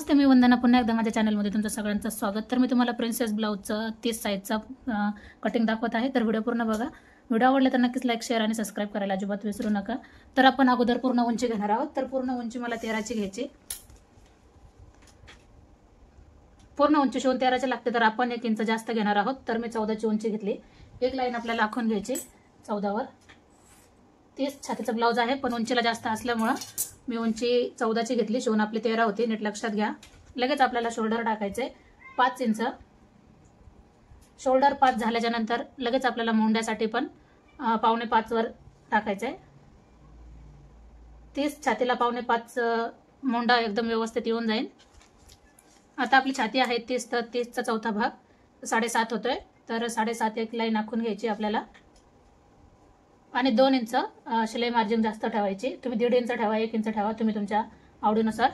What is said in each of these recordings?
नमस्ते, मी वंदना पुन्हा एकदा माझ्या चॅनलमध्ये तुमचं सगळ्यांचं स्वागत। तर मी तुम्हाला प्रिन्सेस ब्लाउजचं 30 साईजचा कटिंग दाखवत आहे। तर व्हिडिओ पूर्ण बघा। व्हिडिओ आवडला तर नक्कीच लाईक शेअर आणि सबस्क्राइब करायला अजिबात विसरू नका। तर आपण अगोदर पूर्ण उंची घेणार आहोत। तर पूर्ण उंची मला 13ची घ्यायची। पूर्ण उंची शिवून 13ची लागते, तर आपण 1 इंच जास्त घेणार आहोत। तर मी 14ची उंची घेतली। एक लाईन आपल्याला आखून घ्यायची 14 वर। 30 छातीचा ब्लाउज आहे, पण उंचीला जास्त असल्यामुळे मी उंची 14ची घेतली। शिवून आपली 13 होती, नीट लक्षात घ्या। लगेच आपल्याला शोल्डर टाकायचे 5 इंच। शोल्डर 5 झाल्याच्या नंतर लगेच आपल्याला मोंड्यासाठी पण 5.25 वर टाकायचे। 30 छातीला 5.25 मोंडा एकदम व्यवस्थित येऊन जाईल। आता आपली छाती आहे 30, तर 30चा चौथा भाग 7.5 होतोय। तर 7.5 एक लाईन आखून घ्यायची आपल्याला आणि 2 इंच शिलाई मार्जिन जास्त ठेवायची। तुम्ही 1.5 इंच ठेवा, 1 इंच ठेवा, तुम्ही तुमच्या आवडीनुसार।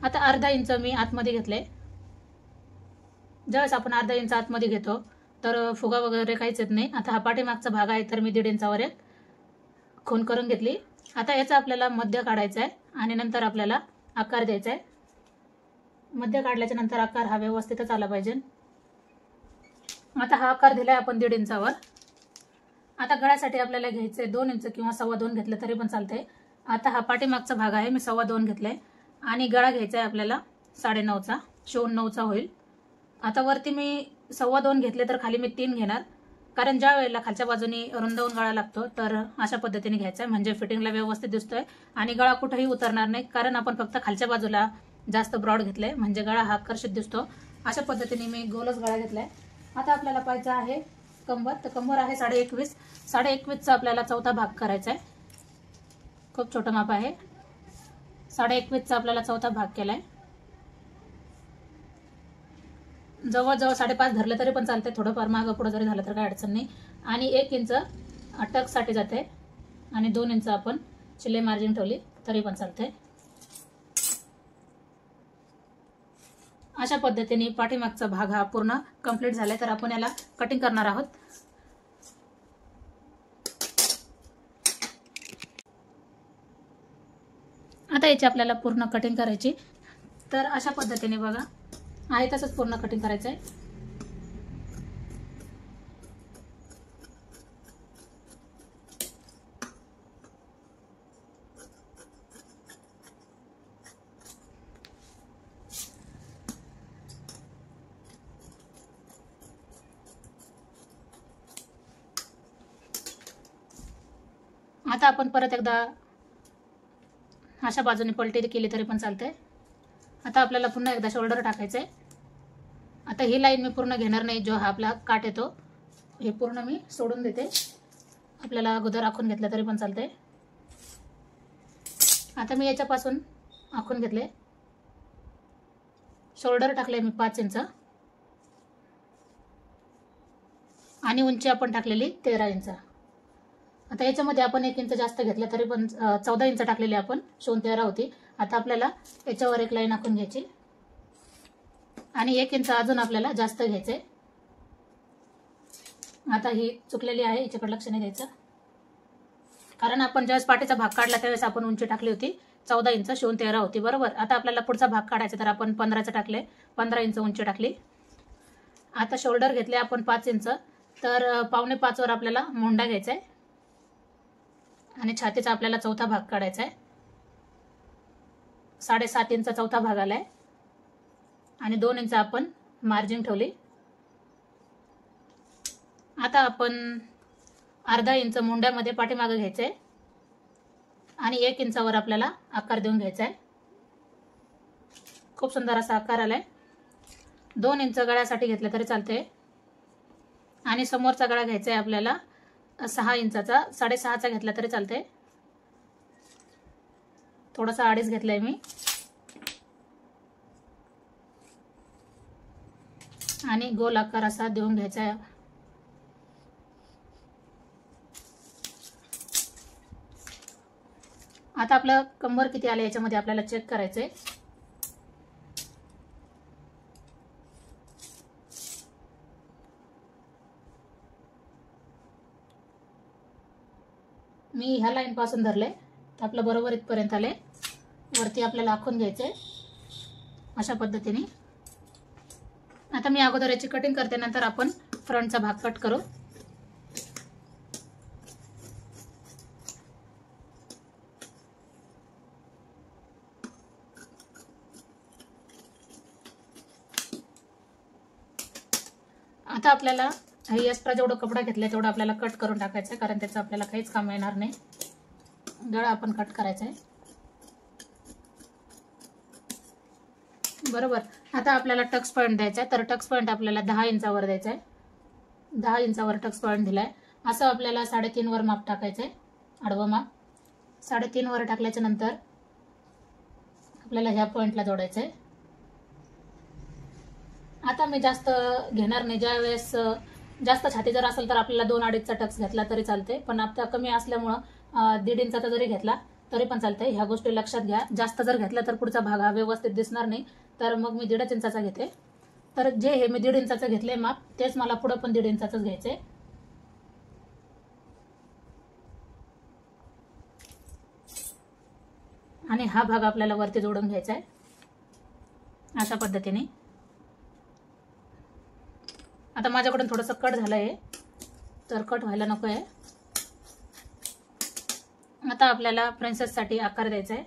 आता अर्धा इंच मी आतमध्ये घेतले। ज्यावेळेस आपण अर्धा इंच आतमध्ये घेतो तर फुगा वगैरे काहीच येत नाही। आता हा पाठीमागचा भाग आहे, तर मी 1.5 इंचावर एक खूण करून घेतली। आता याचा आपल्याला मध्य काढायचा आहे आणि नंतर आपल्याला आकार द्यायचा आहे। मध्य काढल्याच्या नंतर आकार हा व्यवस्थितच आला पाहिजे। आता हा आकार दिलाय आपण 1.5 इंचावर। आता गळ्यासाठी आपल्याला घ्यायचे 2 इंच किंवा 2.25 घेतले तरी पण चालते। आता हा पाठीमागचा भाग आहे, मी 2.25 घेतलाय आणि गळा घ्यायचा आहे आपल्याला 9.5चा, शिवून 9चा होईल। आता वरती मी 2.25 घेतले, तर खाली मी 3 घेणार, कारण ज्या वेळेला खालच्या बाजूने रुंदावून गळा लागतो तर अशा पद्धतीने घ्यायचा आहे, म्हणजे फिटिंगला व्यवस्थित दिसतोय आणि गळा कुठेही उतरणार नाही, कारण आपण फक्त खालच्या बाजूला जास्त ब्रॉड घेतले, म्हणजे गळा हा आकर्षित दिसतो। अशा पद्धतीने मी गोलच गळा घेतलाय। आता आपल्याला पाहिजे आहे कंबर, तर कंबर आहे 21.5। 21.5चा आपल्याला चौथा भाग करायचा आहे। खूप छोटं माप आहे। 21.5चा आपल्याला चौथा भाग केलाय। जवळजवळ 5.5 धरले तरी पण चालते, थोडंफार मागं पुढे जरी झालं तर काही अडचण नाही। आणि 1 इंच टक्ससाठी जाते आणि 2 इंच आपण शिलाई मार्जिन ठेवली तरी पण चालते। अशा पद्धतीने पाठीमागचा भाग हा पूर्ण कंप्लीट झालाय। तर आपण याला कटिंग करणार आहोत। आता याची आपल्याला पूर्ण कटिंग करायची। तर अशा पद्धतीने बघा, आहे तसंच पूर्ण कटिंग करायचं आहे। आता आपण परत एकदा अशा बाजूने पलटी केली तरी पण चालते। आता आपल्याला पुन्हा एकदा शोल्डर टाकायचं आहे। आता ही लाईन मी पूर्ण घेणार नाही, जो हा आपला काट येतो हे पूर्ण मी सोडून देते। आपल्याला अगोदर आखून घेतलं तरी पण चालते। आता मी याच्यापासून आखून घेतले, शोल्डर टाकले मी 5 इंच आणि उंची आपण टाकलेली 13 इंच। आता याच्यामध्ये आपण 1 इंच जास्त घेतलं तरी पण 14 इंच टाकलेली आपण, शिवून 13 होती। आता आपल्याला याच्यावर एक लाईन आखून घ्यायची आणि 1 इंच अजून आपल्याला जास्त घ्यायचे। आता ही चुकलेली आहे, याच्याकडे लक्ष नाही द्यायचं, कारण आपण ज्यावेळेस पाठीचा भाग काढला त्यावेळेस आपण उंची टाकली होती 14 इंच, शिवून 13 होती, बरोबर। आता आपल्याला पुढचा भाग काढायचा, तर आपण 15चं टाकले, 15 इंच उंची टाकली। आता शोल्डर घेतले आपण 5 इंच, तर 5.25 वर आपल्याला मोंडा घ्यायचा आहे आणि छातीचा आपल्याला चौथा भाग काढायचा आहे। 7.5 इंच चौथा भाग आलाय आणि 2 इंच आपण मार्जिन ठेवली। आता आपण अर्धा इंच मोंड्यामध्ये पाठीमागे घ्यायचंय आणि 1 इंचावर आपल्याला आकार देऊन घ्यायचा आहे। खूप सुंदर असा आकार आलाय। 2 इंच गळ्यासाठी घेतले तरी चालते आणि समोरचा गळा घ्यायचा आहे आपल्याला 6 इंचाचा, 6.5चा घेतला तरी चालते। थोडासा 2.5 घेतलाय मी आणि गोल आकार असा देऊन घ्यायचा आहे। आता आपलं कंबर किती आले याच्यामध्ये आपल्याला चेक करायचंय। मी ह्या लाईन पासून धरले, तर आपलं बरोबर इथपर्यंत आले। वरती आपल्याला आखून घ्यायचे अशा पद्धतीने. आता मी अगोदर याची कटिंग करते, नंतर आपण फ्रंटचा भाग कट करू. आता आपल्याला एक्स्ट्रा जेवढं कपडा घेतलाय तेवढं आपल्याला कट करून टाकायचं आहे, कारण त्याचं आपल्याला काहीच काम येणार नाही. गळा आपण कट करायचा आहे. बरोबर. आता आपल्याला टक्स पॉईंट द्यायचा आहे, तर टक्स पॉईंट आपल्याला 10 इंचावर द्यायचा आहे. 10 इंचावर टक्स पॉईंट दिलाय. असं आपल्याला 3.5 वर माप टाकायचं आहे, आडवं माप. 3.5 वर टाकल्याच्या नंतर आपल्याला ह्या पॉईंटला जोडायचं आहे. आता मी जास्त घेणार नाही. ज्या वेळेस जास्त छाती जर असेल तर आपल्याला 2-2.5चा टक्स घेतला तरी चालते, पण आता कमी असल्यामुळं 1.5 इंचाचा जरी घेतला तरी पण चालते. ह्या गोष्टी लक्षात घ्या. जास्त जर घेतला तर पुढचा भाग हा व्यवस्थित दिसणार नाही, तर मग मी 1.5 इंचाचा घेते. तर जे हे मी 1.5 इंचाचं घेतलंय माप, तेच मला पुढं पण 1.5 इंचाचंच घ्यायचंय. आणि हा भाग आपल्याला वरती जोडून घ्यायचा आहे अशा पद्धतीने. आता माझ्याकडून थोडंसं कट झालंय, तर कट व्हायला नको आहे. आता आपल्याला प्रिन्सेससाठी आकार द्यायचा आहे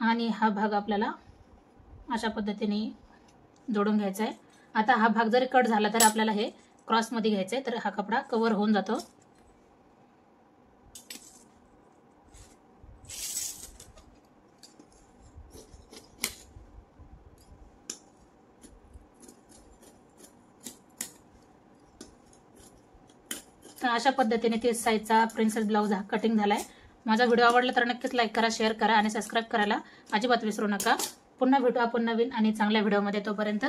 आणि हा भाग आपल्याला अशा पद्धतीने जोडून घ्यायचा आहे. आता हा भाग जरी कट झाला तर आपल्याला हे क्रॉसमध्ये घ्यायचं आहे, तर हा कपडा कव्हर होऊन जातो. तर अशा पद्धतीने 30 साईजचा प्रिन्सेस ब्लाउज हा कटिंग झालाय. माझा व्हिडिओ आवडला तर नक्कीच लाईक करा, शेअर करा आणि सबस्क्राईब करायला अजिबात विसरू नका. पुन्हा भेटू आपण नवीन आणि चांगल्या व्हिडिओमध्ये. तोपर्यंत